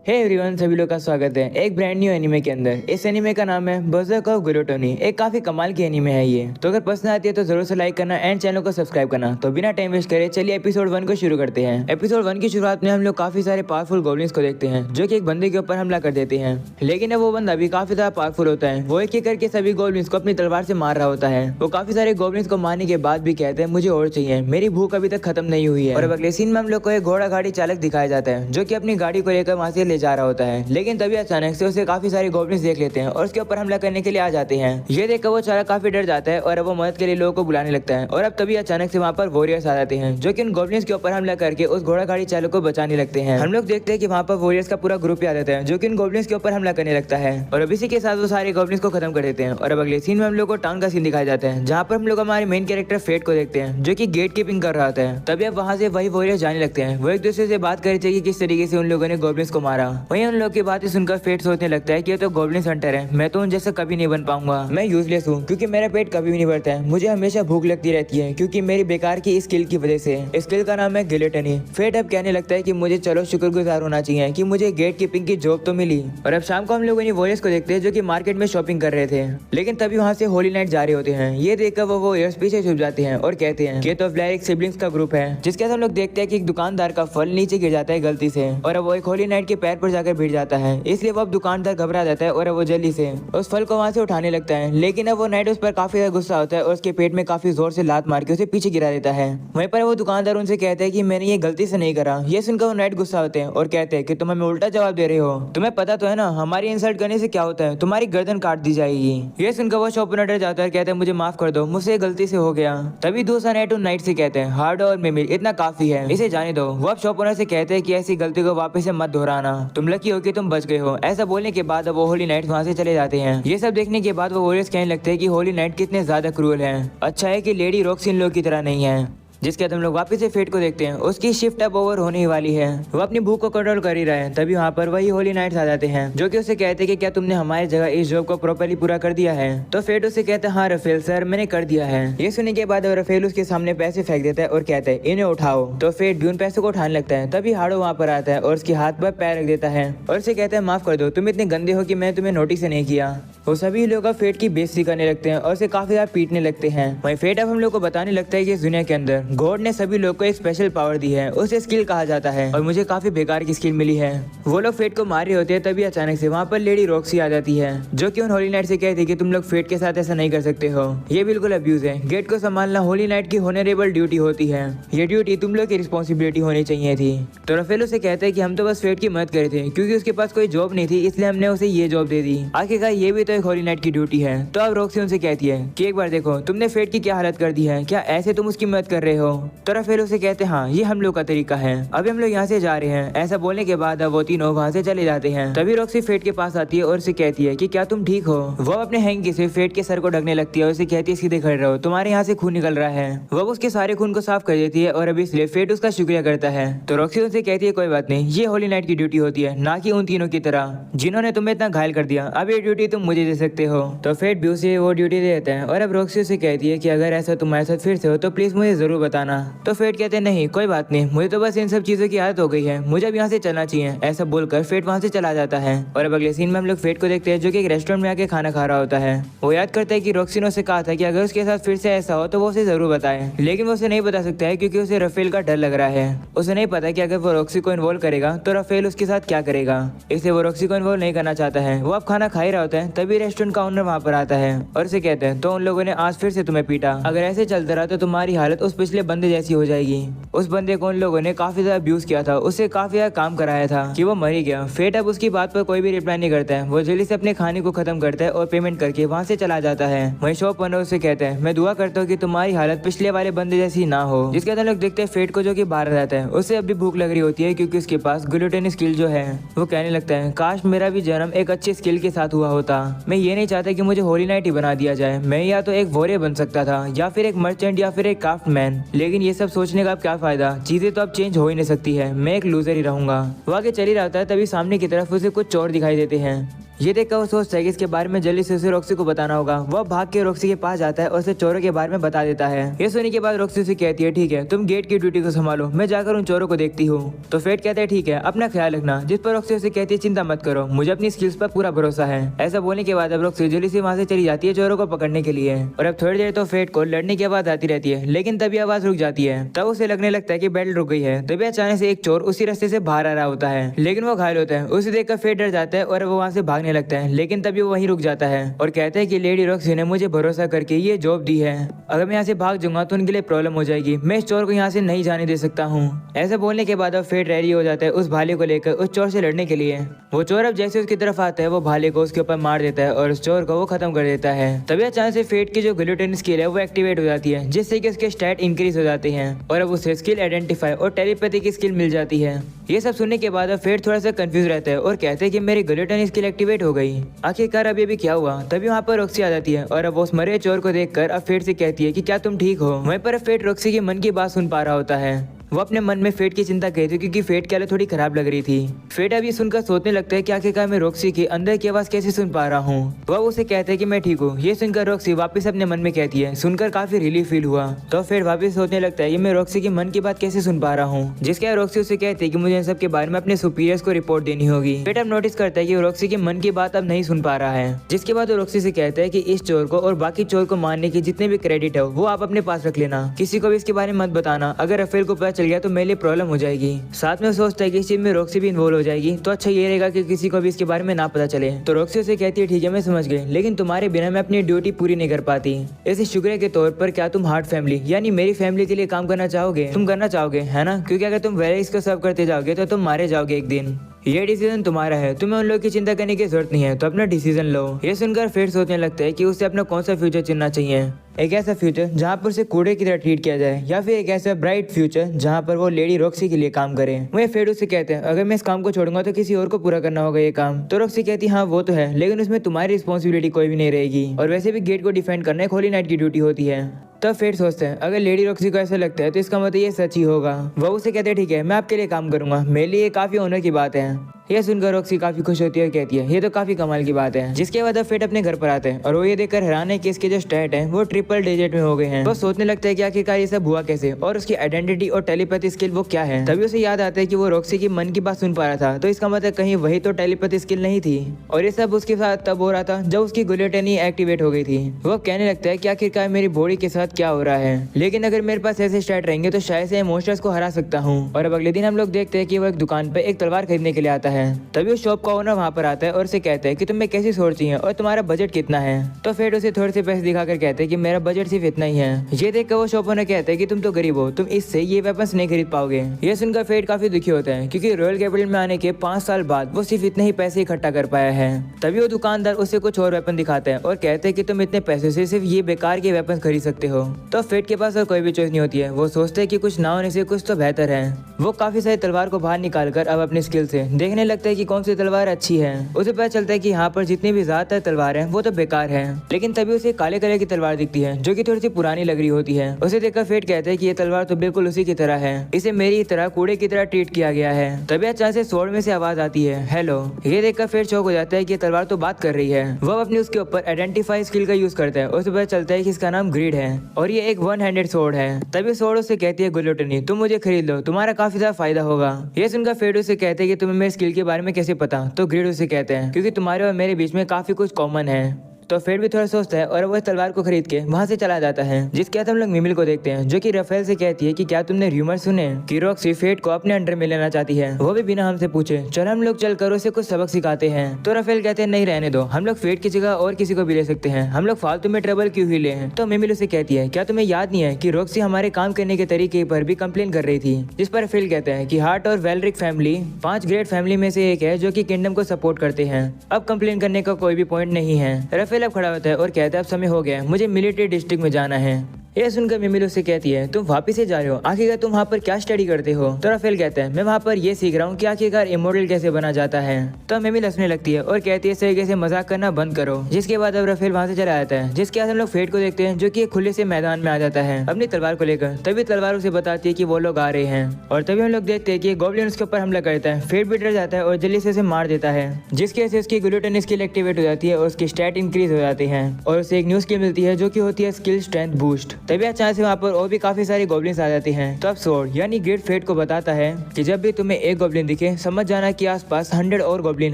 Hey everyone, सभी लोग का स्वागत है एक ब्रांड न्यू एनीमे के अंदर। इस एनीमे का नाम है बर्ज़र्क ऑफ गुलोटनी। एक काफी कमाल की एनीमे है ये। तो अगर पसंद आती है तो जरूर से लाइक करना एंड चैनल को सब्सक्राइब करना। तो बिना टाइम वेस्ट करे चलिए एपिसोड 1 को शुरू करते हैं। एपिसोड 1 की शुरुआत में हम लोग काफी सारे पावरफुल गॉब्लिन्स को देखते हैं जो कि एक बंदे के ऊपर हमला कर देते हैं। लेकिन अब वो बंदा भी काफी ज्यादा पावरफुल होता है। वो एक एक करके सभी गॉब्लिन्स को अपनी तलवार से मार रहा होता है। वो काफी सारे गॉब्लिन्स को मारने के बाद भी कहते हैं मुझे और चाहिए, मेरी भूख अभी तक खत्म नहीं हुई है। और अब अगले सीन में हम लोग को एक घोड़ा गाड़ी चालक दिखाया जाता है जो कि अपनी गाड़ी को लेकर वहां से ले जा रहा होता है। लेकिन तभी अचानक से उसे काफी सारे गॉब्लिन्स देख लेते हैं और उसके ऊपर हमला करने के लिए आ जाते हैं। ये देखकर वो चालक काफी डर जाता है और अब वो मदद के लिए लोगों को बुलाने लगता है। और अब तभी अचानक से वहाँ पर वॉरियर्स आ जाते हैं जो कि उन गॉब्लिन्स के ऊपर हमला करके उस घोड़ा गाड़ी चालक को बचाने लगते हैं। हम लोग देखते हैं कि वहाँ पर वॉरियर्स का पूरा ग्रुप आ जाता है जो कि उन गॉब्लिन्स के ऊपर हमला करने लगता है। और अब इसी के साथ वो सारे गॉब्लिन्स को खत्म कर देते हैं। और अब अगले सीन में हम लोग को टाउन का सीन दिखाया जाता है जहाँ पर हम लोग हमारे मेन कैरेक्टर फेट को देखते हैं जो कि गेट कीपिंग कर रहा होता है। तभी अब वहाँ से वही वॉरियर्स जाने लगते हैं। वो एक दूसरे से बात कर रहे थे कि किस तरीके से उन लोगों ने गॉब्लिन्स को मारा। वहीं उन लोगों की बातें सुनकर फेट सोचने लगता है कि ये तो गॉब्लिन हंटर है, मैं तो उन जैसा कभी नहीं बन पाऊंगा। मैं यूजलेस हूँ क्योंकि मेरा पेट कभी भी नहीं भरता है। मुझे हमेशा भूख लगती रहती है क्योंकि मेरी बेकार की स्किल की वजह से। स्किल का नाम है गिलेटनी। फेट अब कहने लगता है कि मुझे चलो शुक्रगुजार होना चाहिए कि मुझे गेट कीपिंग की जॉब तो मिली। और अब शाम को हम लोग इन वॉरियर्स को देखते हैं जो कि मार्केट में शॉपिंग कर रहे थे। लेकिन तभी वहाँ से होली नाइट जा रहे होते हैं। ये देखकर वो वॉरियर्स पीछे छुप जाते हैं और कहते हैं कि तो ब्लैक सिबलिंग्स का ग्रुप है। जिसके साथ हम लोग देखते हैं कि एक दुकानदार का फल नीचे गिर जाता है गलती से और अब वो एक होली नाइट के पैर पर जाकर भिड़ जाता है। इसलिए वो अब दुकानदार घबरा जाता है और वो जल्दी से उस फल को वहां से उठाने लगता है। लेकिन अब वो नाइट उस पर काफी ज्यादा गुस्सा होता है और उसके पेट में काफी जोर से लात मार के उसे पीछे गिरा देता है। वहीं पर वो दुकानदार उनसे कहता है कि मैंने ये गलती से नहीं करा। ये सुनकर वो नाइट गुस्सा होते हैं और कहते हैं कि तुम हमें उल्टा जवाब दे रहे हो। तुम्हें पता तो है ना हमारी इंसल्ट करने से क्या होता है, तुम्हारी गर्दन काट दी जाएगी। ये सुनकर वो शॉप ओनर डर जाता है और कहते हैं मुझे माफ कर दो, मुझसे गलती से हो गया। तभी दूसरा नाइट उन नाइट से कहते हैं हार्ड और मेमिल इतना काफी है, इसे जाने दो। वो अब शॉप ओनर से कहते हैं कि ऐसी गलती को वापस से मत दोहराना, तुम लकी हो कि तुम बच गए हो। ऐसा बोलने के बाद वो होली नाइट वहाँ से चले जाते हैं। ये सब देखने के बाद वो वॉरियर्स कहने लगते हैं कि होली नाइट कितने ज्यादा क्रूअल है। अच्छा है कि लेडी रॉक्सी इन लोगों की तरह नहीं है। जिसके बाद हम लोग वापस से फेट को देखते हैं। उसकी शिफ्ट अब ओवर होने ही वाली है। वो अपनी भूख को कंट्रोल कर ही रहा है। तभी वहाँ पर वही होली नाइट्स आ जाते हैं जो कि उसे कहते हैं कि क्या तुमने हमारी जगह इस जॉब को प्रॉपर्ली पूरा कर दिया है। तो फेट उसे कहता है हाँ रफेल सर, मैंने कर दिया है। ये सुनने के बाद रफेल उसके सामने पैसे फेंक देता है और कहता है इन्हें उठाओ। तो फेट भी उन पैसों को उठाने लगता है। तभी हाड़ो वहाँ पर आता है और उसके हाथ पर पैर रख देता है और उसे कहता है माफ कर दो, तुम इतने गंदे हो कि मैं तुम्हें नोटिस नहीं किया। वो सभी लोग अब फेट की बेइज्जती करने लगते हैं और उसे काफी ज्यादा पीटने लगते हैं। वहीं फेट अब हम लोग को बताने लगता है कि इस दुनिया के अंदर गॉड ने सभी लोग को एक स्पेशल पावर दी है, उसे स्किल कहा जाता है और मुझे काफी बेकार की स्किल मिली है। वो लोग फेट को मार रहे होते हैं। तभी अचानक से वहाँ पर लेडी रॉक्सी आ जाती है जो कि उन होली नाइट से कहती है कि तुम लोग फेट के साथ ऐसा नहीं कर सकते हो, ये बिल्कुल अब्यूज है। गेट को संभालना होली नाइट की होनरेबल ड्यूटी होती है, ये ड्यूटी तुम लोग की रिस्पॉन्सिबिलिटी होनी चाहिए थी। तो रफेल उसे कहते हैं कि हम तो बस फेट की मदद करे थे क्योंकि उसके पास कोई जॉब नहीं थी, इसलिए हमने उसे ये जॉब दे दी। आखिरकार ये भी तो एक होली नाइट की ड्यूटी है। तो अब रॉक्सी उनसे कहती है कि एक बार देखो तुमने फेट की क्या हालत कर दी है, क्या ऐसे तुम उसकी मदद कर रहे हो। तो रफेल उसे कहते हैं हाँ ये हम लोग का तरीका है, अभी हम लोग यहाँ से जा रहे हैं। ऐसा बोलने के बाद अब वो तीनों वहाँ से चले जाते हैं। तभी रॉक्सी फेट के पास आती है और उसे कहती है कि क्या तुम ठीक हो। वो अपने हैंकी से फेट के सर को ढकने लगती है और उसे कहती है सीधे खड़े रहो, तुम्हारे यहाँ से खून निकल रहा है। वो उसके सारे खून को साफ कर देती है और अभी इसलिए फेट उसका शुक्रिया करता है। तो रॉक्सी उनसे कहती है कोई बात नहीं, ये होली नाइट की ड्यूटी होती है, ना कि उन तीनों की तरह जिन्होंने तुम्हें इतना घायल कर दिया। अब ये ड्यूटी तुम मुझे दे सकते हो। तो फेट भी उसे वो ड्यूटी दे देता है और अब रॉक्सी उसे कहती है कि अगर ऐसा तुम्हारे साथ फिर से हो तो प्लीज मुझे जरूर बताना। तो फेट कहते हैं नहीं कोई बात नहीं, मुझे तो बस इन सब चीजों की आदत हो गई है, मुझे अब यहाँ से चलना चाहिए। ऐसा बोलकर फेट वहाँ से चला जाता है। और अब अगले सीन में हम लोग फेट को देखते हैं जो कि एक रेस्टोरेंट में आके खाना खा रहा होता है। वो याद करता है कि रॉक्सी ने उसे कहा था कि अगर उसके साथ फिर से ऐसा हो तो वो उसे जरूर बताए, लेकिन वो उसे नहीं बता सकता है क्योंकि उसे रफेल का डर लग रहा है। उसे नहीं पता कि अगर वो रॉक्सी को इन्वॉल्व करेगा तो रफेल उसके साथ क्या करेगा, इसलिए वो रॉक्सी को इन्वॉल्व नहीं करना चाहता है। वो अब खाना खा ही रहा होता है। तभी रेस्टोरेंट का ओनर वहाँ पर आता है और उसे कहते हैं तो उन लोगों ने आज फिर से तुम्हें पीटा, अगर ऐसे चलता रहा तो तुम्हारी हालत उस पिछले बंदे जैसी हो जाएगी। उस बंदे को उन लोगों ने काफी ज्यादा अब्यूज किया था, उससे काफी ज्यादा काम कराया था कि वो मर ही गया। फेट अब उसकी बात पर कोई भी रिप्लाई नहीं करता है। वो जल्दी से अपने खाने को खत्म करता है और पेमेंट करके वहाँ से चला जाता है। वहीं शॉप ओनर उसे कहते हैं मैं दुआ करता हूँ कि तुम्हारी हालत पिछले वाले बंदे जैसी ना हो। जिसके बाद लोग देखते हैं फेट को जो कि बाहर रहता है, उसे अभी भूख लग रही होती है क्योंकि उसके पास ग्लूटेन स्किल जो है। वो कहने लगता है काश मेरा भी जन्म एक अच्छे स्किल के साथ हुआ होता। मैं ये नहीं चाहता कि मुझे होली नाइट ही बना दिया जाए। मैं या तो एक वॉरियर बन सकता था या फिर एक मर्चेंट या फिर एक क्राफ्टमैन, लेकिन ये सब सोचने का अब क्या फायदा, चीजें तो अब चेंज हो ही नहीं सकती है, मैं एक लूजर ही रहूंगा। वो आगे चल ही रहा है। तभी सामने की तरफ उसे कुछ चोर दिखाई देते हैं। ये देखकर वो सोचता है कि इसके बारे में जल्दी से उसे रॉक्सी को बताना होगा। वह भाग के रॉक्सी के पास जाता है और उसे चोरों के बारे में बता देता है। ये सुनने के बाद रॉक्सी उसे कहती है ठीक है, तुम गेट की ड्यूटी को संभालो, मैं जाकर उन चोरों को देखती हूँ। तो फेट कहता है ठीक है, अपना ख्याल रखना। जिस पर रॉक्सी उसे कहती है चिंता मत करो, मुझे अपनी स्किल्स पर पूरा भरोसा है। ऐसा बोलने के बाद अब रॉक्सी जल्दी से वहाँ से चली जाती है चोरों को पकड़ने के लिए। और अब थोड़ी देर तो फेट को लड़ने की आवाज आती रहती है, लेकिन तभी आवाज रुक जाती है। तब उसे लगने लगता है कि बैटल रुक गई है। तभी अचानक से एक चोर उसी रास्ते से बाहर आ रहा होता है, लेकिन वो घायल होता है। उसे देखकर फेट डर जाता है और वो वहाँ से भागने लगता है, लेकिन तभी वो वहीं रुक जाता है और कहता है कि लेडी रॉक्सी ने मुझे भरोसा करके ये जॉब दी है। अगर मैं यहाँ से भाग जाऊंगा तो उनके लिए प्रॉब्लम हो जाएगी। मैं इस चोर को यहाँ से नहीं जाने दे सकता हूँ। ऐसा बोलने के बाद अब फेट रेडी हो जाता है उस भाले को लेकर उस चोर से लड़ने के लिए। वो चोर अब जैसे उसकी तरफ आता है वो भाले को उसके ऊपर मार देता है और उस चोर को वो खत्म कर देता है। तभी अचानक से फेट की जो ग्लूटेन स्किल है वो एक्टिवेट हो जाती है, जिससे कि उसके स्टैट इंक्रीज हो जाते हैं और अब उसे स्किल आइडेंटिफाई और टेलीपैथी की स्किल मिल जाती है। ये सब सुनने के बाद अब फेट थोड़ा सा कंफ्यूज रहता है और कहते हैं कि मेरी ग्लूटेन स्किल एक्टिवेट हो गई, आखिरकार अब ये भी क्या हुआ। तभी वहाँ पर रॉक्सी आ जाती है और अब वो उस मरे चोर को देखकर अब फेट से कहती है कि क्या तुम ठीक हो। वहीं पर फेट रॉक्सी के मन की बात सुन पा रहा होता है। वो अपने मन में फेट की चिंता कहती है क्योंकि फेट की हालत थोड़ी खराब लग रही थी। फेट अब ये सुनकर सोचने लगता है कि आखिरकार मैं रॉक्सी की अंदर की आवाज कैसे सुन पा रहा हूँ। वह उसे कहता है कि मैं ठीक हूँ। ये सुनकर रॉक्सी वापस अपने मन में कहती है, सुनकर काफी रिलीफ फील हुआ। तो फेट वापस सोचने लगता है कि मैं रॉक्सी की मन की बात कैसे सुन पा रहा हूँ, जिसके रॉक्सी उसे कहती है कि मुझे इन सब के बारे में अपने सुपीरियर्स को रिपोर्ट देनी होगी। फेट अब नोटिस करता है कि रॉक्सी की मन की बात अब नहीं सुन पा रहा है, जिसके बाद वो रॉक्सी से कहता है कि इस चोर को और बाकी चोर को मारने की जितने भी क्रेडिट है वो आप अपने पास रख लेना, किसी को भी इसके बारे में मत बताना। अगर रफेल को पता चल गया तो मेरे लिए प्रॉब्लम हो जाएगी। साथ में सोचता है कि इस चीज में रॉक्सी भी इन्वॉल्व हो जाएगी, तो अच्छा ये रहेगा कि किसी को भी इसके बारे में ना पता चले। तो रॉक्सी उसे कहती है ठीक है मैं समझ गई, लेकिन तुम्हारे बिना मैं अपनी ड्यूटी पूरी नहीं कर पाती। इस शुक्रिया के तौर पर क्या तुम हार्ट फैमिली यानी मेरी फैमिली के लिए काम करना चाहोगे? तुम करना चाहोगे है ना? क्योंकि अगर तुम वेलेक्स को सर्व करते जाओगे तो तुम मारे जाओगे एक दिन। ये डिसीजन तुम्हारा है, तुम्हें उन लोगों की चिंता करने की जरूरत नहीं है, तो अपना डिसीजन लो। ये सुनकर फेट सोचने लगता है कि उसे अपना कौन सा फ्यूचर चुनना चाहिए। एक ऐसा फ्यूचर जहाँ पर उसे कूड़े की तरह ट्रीट किया जाए, या फिर एक ऐसा ब्राइट फ्यूचर जहाँ पर वो लेडी रॉक्सी के लिए काम करे। वही फेट उसे कहते हैं अगर मैं इस काम को छोड़ूंगा तो किसी और को पूरा करना होगा ये काम। तो रॉक्सी कहती हाँ वो तो है, लेकिन उसमें तुम्हारी रिस्पॉन्सिबिलिटी कोई भी नहीं रहेगी, और वैसे भी गेट को डिफेंड करना एक होली नाइट की ड्यूटी होती है। तब फेट सोचते हैं अगर लेडी रॉक्सी को ऐसा लगता है तो इसका मतलब ये सच ही होगा। वह उसे कहते हैं ठीक है मैं आपके लिए काम करूंगा, मेरे लिए काफी ऑनर की बात है। यह सुनकर रॉक्सी काफी खुश होती है और कहती है ये तो काफी कमाल की बात है। जिसके बाद अब फेट अपने घर पर आते हैं और वो ये देखकर हैरान है कि इसके जो स्टैट है वो ट्रिपल डिजिट में हो गए हैं। तो सोचने लगता है कि आखिरकार ये सब हुआ कैसे और उसकी आइडेंटिटी और टेलीपैथी स्किल वो क्या है। तभी उसे याद आता है कि वो रॉक्सी की मन की बात सुन पा रहा था, तो इसका मतलब कहीं वही तो टेलीपैथी स्किल नहीं थी। और ये सब उसके साथ तब हो रहा था जब उसकी ग्लूटेनी एक्टिवेट हो गई थी। वो कहने लगता है कि आखिरकार मेरी बॉडी के साथ क्या हो रहा है, लेकिन अगर मेरे पास ऐसे स्टैट रहेंगे तो शायद से मॉन्स्टर्स को हरा सकता हूँ। और अब अगले दिन हम लोग देखते हैं कि वो एक दुकान पे एक तलवार खरीदने के लिए आता है। तभी उस शॉप का ओनर वहाँ पर आता है और उसे कहता है कि तुम्हें कैसी सोच चाहिए और तुम्हारा बजट कितना है। तो फेट उसे थोड़े से पैसे दिखाकर कहते हैं कि मेरा बजट सिर्फ इतना ही है। ये देखकर वो शॉप ओनर कहता है कि तुम तो गरीब हो, तुम इससे ये वेपन्स नहीं खरीद पाओगे। ये सुनकर फेट काफी दुखी होता है क्योंकि रॉयल कैपिटल में आने के 5 साल बाद वो सिर्फ इतने ही पैसे इकट्ठा कर पाया है। तभी वो दुकानदार उसे कुछ और वेपन दिखाता है और कहते हैं कि तुम इतने पैसे से सिर्फ ये बेकार के वेपन खरीद सकते हो। तो फेट के पास और कोई भी चॉइस नहीं होती है। वो सोचते हैं कि कुछ ना होने से कुछ तो बेहतर है। वो काफी सारी तलवार को बाहर निकालकर अब अपने स्किल से देखने लगता है कि कौन सी तलवार अच्छी है। उसे पता चलता है कि यहाँ पर जितनी भी ज्यादातर तलवार हैं वो तो बेकार है, लेकिन तभी उसे काले कलर की तलवार दिखती है जो कि थोड़ी सी पुरानी लग रही होती है। उसे देखकर फेट कहता है कि ये तलवार तो बिल्कुल उसी की तरह है, इसे मेरी तरह कूड़े की तरह ट्रीट किया गया है। तभी अचानक से स्वॉर्ड में से आवाज आती है हेलो। ये देखकर फेट शॉक हो जाता है कि ये तलवार तो बात कर रही है। वह अपने उसके ऊपर आइडेंटिफाई स्किल का यूज करता है। उसे पता चलता है कि इसका नाम ग्रीड है और ये एक 1 हैंडेड स्वॉर्ड है। तभी स्वॉर्ड उसे कहती है ग्लूटनी तुम मुझे खरीद लो, तुम्हारा काफी ज्यादा फायदा होगा। ये सुनकर फेट उसे कहते हैं कि तुम्हें मेरे स्किल के बारे में कैसे पता। तो ग्रीड उसे कहते हैं क्योंकि तुम्हारे और मेरे बीच में काफी कुछ कॉमन है। तो फेट भी थोड़ा सोचता है और वो इस तलवार को खरीद के वहाँ से चला जाता है। जिसके बाद हम लोग मिमिल को देखते हैं जो कि रफेल से कहती है कि क्या तुमने र्यूमर सुने कि रॉक्सी फेट को अपने अंडर में लेना चाहती है, वो भी बिना हमसे पूछे। चल हम लोग चल कर उसे कुछ सबक सिखाते हैं। तो रफेल कहते हैं नहीं रहने दो, हम लोग फेट की जगह और किसी को भी ले सकते हैं, हम लोग फालतू में ट्रबल क्यों ही ले। तो मिमिल उसे कहती है क्या तुम्हें याद नहीं है कि रॉक्सी हमारे काम करने के तरीके पर भी कंप्लेन कर रही थी। जिस पर रफेल कहते हैं कि हार्ट और वेलरिक फैमिली 5 ग्रेट फैमिली में से एक है जो कि किंगडम को सपोर्ट करते हैं, अब कंप्लेन करने का कोई भी पॉइंट नहीं है। रफेल अब खड़ा होता है और कहता है अब समय हो गया, मुझे मिलिट्री डिस्ट्रिक्ट में जाना है। ये सुनकर मिमी उससे कहती है तुम वापिस से जा रहे हो, आखिरकार तुम वहाँ पर क्या स्टडी करते हो? तो राफेल कहता है मैं वहाँ पर ये सीख रहा हूँ कि आखिरकार इमोर्टल कैसे बना जाता है। तो मिमी हंसने लगती है और कहती है इस तरीके से मजाक करना बंद करो। जिसके बाद अब राफेल वहाँ से चला जाता है। जिसके बाद हम लोग फेट को देखते हैं जो कि एक खुले से मैदान में आ जाता है अपनी तलवार को लेकर। तभी तलवार उसे बताती है कि वो लोग आ रहे हैं और तभी हम लोग देखते हैं कि गॉब्लिन उसके ऊपर हमला करता है। फेट भी डर जाता है और जल्दी से उसे मार देता है, जिसकी वजह से उसकी ग्लूटन स्किल एक्टिवेट हो जाती है और उसकी स्टैट इंक्रीज हो जाती है और उसे एक न्यू स्किल मिलती है जो कि होती है स्किल स्ट्रेंथ बूस्ट। तभी अचानक से वहाँ पर और भी काफी सारी गॉब्लिन्स आ जाती हैं। तो अब सोर्ड यानी ग्रेट फेट को बताता है कि जब भी तुम्हें एक गॉब्लिन दिखे समझ जाना कि आसपास 100 और गॉब्लिन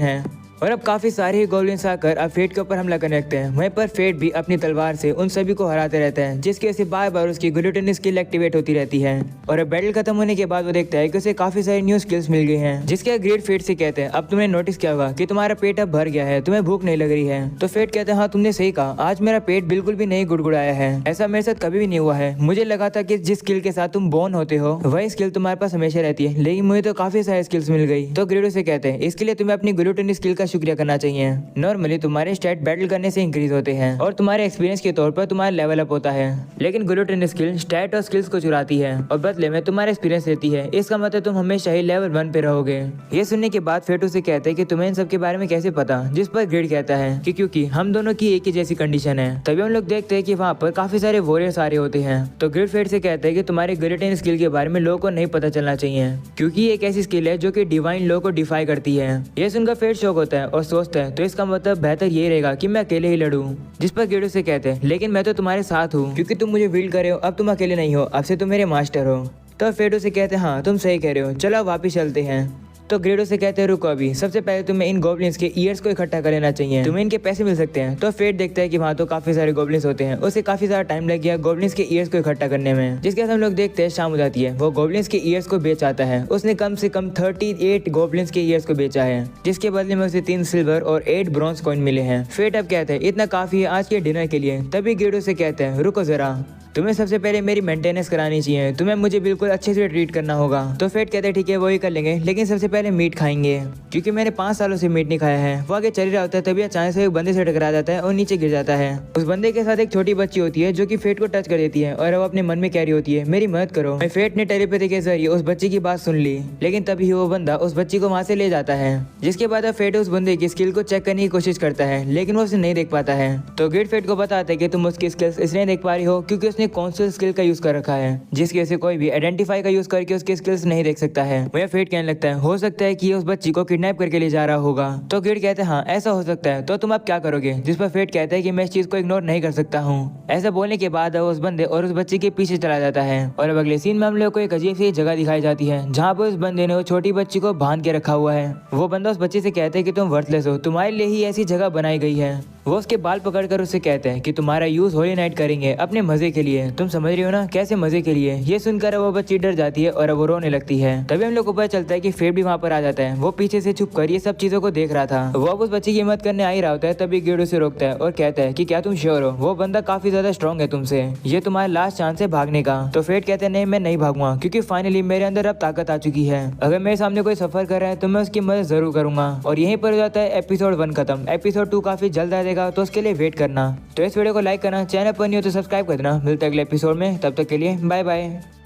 हैं। और अब काफी सारे गॉब्लिन्स आकर अब फेट के ऊपर हमला करने लगते हैं। वहीं पर फेट भी अपनी तलवार से उन सभी को हराते रहता है, जिसकी वजह से बार बार उसकी ग्लूटन स्किल एक्टिवेट होती रहती है। और अब बैटल खत्म होने के बाद वो देखता है कि उसे काफी सारी न्यू स्किल्स मिल गई हैं, जिसके ग्रेट फेट से कहते हैं अब तुमने नोटिस किया होगा कि तुम्हारा पेट अब भर गया है, तुम्हें भूख नहीं लग रही है। तो फेट कहते हैं हाँ तुमने सही कहा, आज मेरा पेट बिल्कुल भी नहीं गुड़गुड़ाया है, ऐसा मेरे साथ कभी भी नहीं हुआ है। मुझे लगा था कि जिस स्किल के साथ तुम बोन होते हो वही स्किल तुम्हारे पास हमेशा रहती है, लेकिन मुझे तो काफी सारी स्किल्स मिल गई। तो ग्रेडो से कहते हैं इसके लिए तुम्हें अपनी ग्लूटन स्किल का शुक्रिया करना चाहिए। नॉर्मली तुम्हारे स्टैट बैटल करने से इंक्रीज होते हैं और तुम्हारे एक्सपीरियंस के तौर पर तुम्हारा लेवल अप होता है, लेकिन ग्लूटन स्किल स्टैट और स्किल्स को चुराती है और बदले में तुम्हारा एक्सपीरियंस देती है। इसका मतलब तुम हमेशा ही लेवल 1 पे रहोगे। ये सुनने के बाद फेटू से कहते हैं कि तुम्हें इन सब के बारे में कैसे पता? जिस पर ग्रेड कहता है कि क्योंकि हम दोनों की एक ही जैसी कंडीशन है। तभी हम लोग देखते हैं कि वहाँ पर काफी सारे वॉरियर्स आ रहे होते हैं। तो ग्रेड फेट से कहते हैं कि तुम्हारे ग्लूटन स्किल के बारे में लोगों को नहीं पता चलना चाहिए, क्योंकि ये एक ऐसी स्किल है जो कि डिवाइन लॉ को डिफाई करती है। ये सुनकर फेट शॉक होता है और सोचता है तो इसका मतलब बेहतर ये रहेगा कि मैं अकेले ही लड़ूं। जिस पर गेडो से कहते हैं लेकिन मैं तो तुम्हारे साथ हूँ, क्योंकि तुम मुझे विल्ड कर रहे हो, अब तुम अकेले नहीं हो, अब से तुम मेरे मास्टर हो। तो फेडो से कहते हैं हाँ तुम सही कह रहे हो, चलो वापिस चलते हैं। तो ग्रेडो से कहते हैं रुको, अभी सबसे पहले तुम्हें इन गॉब्लिन्स के ईयर्स को इकट्ठा कर लेना चाहिए, तुम्हें इनके पैसे मिल सकते हैं। तो फेट देखता है कि वहाँ तो काफी सारे गॉब्लिन्स होते हैं, उसे काफी सारा टाइम लग गया गॉब्लिन्स के ईयर्स को इकट्ठा करने में। जिसके बाद हम लोग देखते हैं शाम हो जाती है, वो गॉब्लिन्स के ईयर्स को बेच आता है। उसने कम से कम 38 गॉब्लिन्स के ईयर्स को बेचा है, जिसके बदले में उसे 3 सिल्वर और 8 ब्रॉन्ज कॉइन मिले हैं। फेट अब कहते हैं इतना काफी है आज के डिनर के लिए। तभी ग्रेडो से कहते हैं रुको जरा, तुम्हें सबसे पहले मेरी मेंटेनेंस करानी चाहिए, तुम्हें मुझे बिल्कुल अच्छे से ट्रीट करना होगा। तो फेट कहते हैं ठीक है वही कर लेंगे, लेकिन सबसे पहले मीट खाएंगे, क्योंकि मैंने 5 सालों से मीट नहीं खाया है। वो आगे चल रहा होता है तभी अचानक से एक बंदे से टकरा जाता है और नीचे गिर जाता है। उस बंदे के साथ एक छोटी बच्ची होती है जो कि फेट को टच कर देती है और वो अपने मन में कह रही होती है मेरी मदद करो। फेट ने टेलीपैथी के जरिए उस बच्ची की बात सुन ली, लेकिन तभी वो बंदा उस बच्ची को वहाँ से ले जाता है। जिसके बाद अब फेट उस बंदे की स्किल को चेक करने की कोशिश करता है, लेकिन वो उसे नहीं देख पाता है। तो ग्रेट फेट को बताता है कि तुम उसकी स्किल्स इसलिए देख पा रही हो क्योंकि उसने कौन-सी स्किल का यूज कर रखा है, जिसकी वजह से कोई भी आइडेंटिफाई का यूज करके उसकी स्किल्स नहीं देख सकता है। वह फेट कहने लगता है हो सकता है कि ये उस बच्ची को किडनैप करके ले जा रहा होगा। तो ग्रेट कहते हैं हाँ ऐसा हो सकता है, तो तुम अब क्या करोगे? जिस पर फेट कहता है कि मैं इस चीज को इग्नोर नहीं कर सकता हूँ। ऐसा बोलने के बाद वो उस बंदे और उस बच्ची के पीछे चला जाता है और अब अगले सीन में हम लोग को एक अजीब सी जगह दिखाई जाती है जहाँ पर उस बंदे ने वो छोटी बच्ची को बांध के रखा हुआ है। वो बंदा उस बच्ची से कहता है कि तुम वर्थलेस हो, तुम्हारे लिए ही ऐसी जगह बनाई गई है। वो उसके बाल पकड़कर उससे कहते हैं कि तुम्हारा यूज होली नाइट करेंगे अपने मजे के लिए, तुम समझ रही हो ना कैसे मजे के लिए। ये सुनकर वो बच्ची डर जाती है और वो रोने लगती है। तभी हम लोग को पता चलता है कि फेट भी वहाँ पर आ जाता है। वो पीछे से छुप कर ये सब चीजों को देख रहा था। वो अब उस बच्ची की मदद करने आ ही रहा होता है, तभी गेडो से रोकता है और कहता है कि क्या तुम श्योर हो वो बंदा काफी ज्यादा स्ट्रॉन्ग है तुमसे, ये तुम्हारा लास्ट चांस है भागने का। तो फेट कहते हैं नहीं मैं नहीं भागूंगा, क्योंकि फाइनली मेरे अंदर अब ताकत आ चुकी है। अगर मेरे सामने कोई सफर कर रहा है तो मैं उसकी मदद जरूर करूंगा। और यहीं पर हो जाता है एपिसोड 1 खत्म। एपिसोड 2 काफी जल्द आ जाएगा, तो उसके लिए वेट करना। तो इस वीडियो को लाइक करना, चैनल पर नहीं हो तो सब्सक्राइब कर देना। मिलते हैं अगले एपिसोड में, तब तक के लिए बाय बाय।